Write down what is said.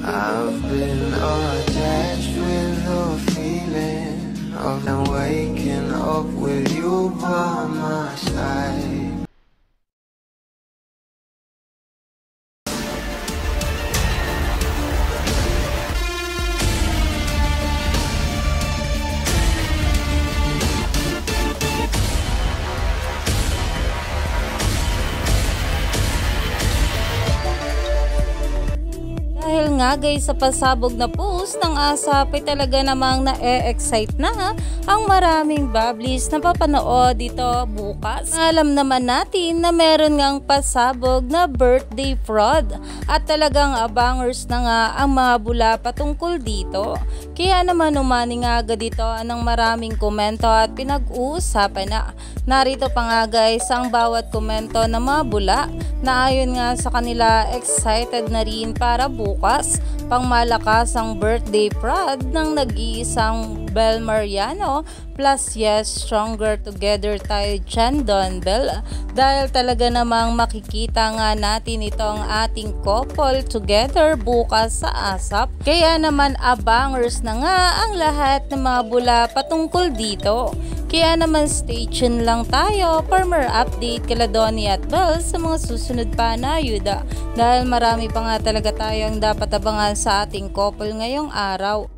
I've been attached with the feeling of them waking up with you by my side. Dahil nga guys sa pasabog na post ng ASAP ay talaga namang na-excite na ang maraming bablis na papanood dito bukas. Alam naman natin na meron ngang pasabog na birthday fraud at talagang abangers na nga ang mga bula patungkol dito. Kaya naman umani nga agad dito ng maraming komento at pinag-uusapan na. Narito pa nga guys ang bawat komento ng mga bula na ayon nga sa kanila excited na rin para bukas pangmalakas ang birthday fraud ng nag-iisang Bel Mariano plus yes stronger together tayo dyan Don Bel dahil talaga namang makikita nga natin itong ating couple together bukas sa ASAP. Kaya naman abangers na nga ang lahat ng mga bula patungkol dito. Kaya naman stay tuned lang tayo for more update kila Donnie at Bel sa mga susunod pa na ayuda dahil marami pa nga talaga tayong dapat abangan sa ating couple ngayong araw.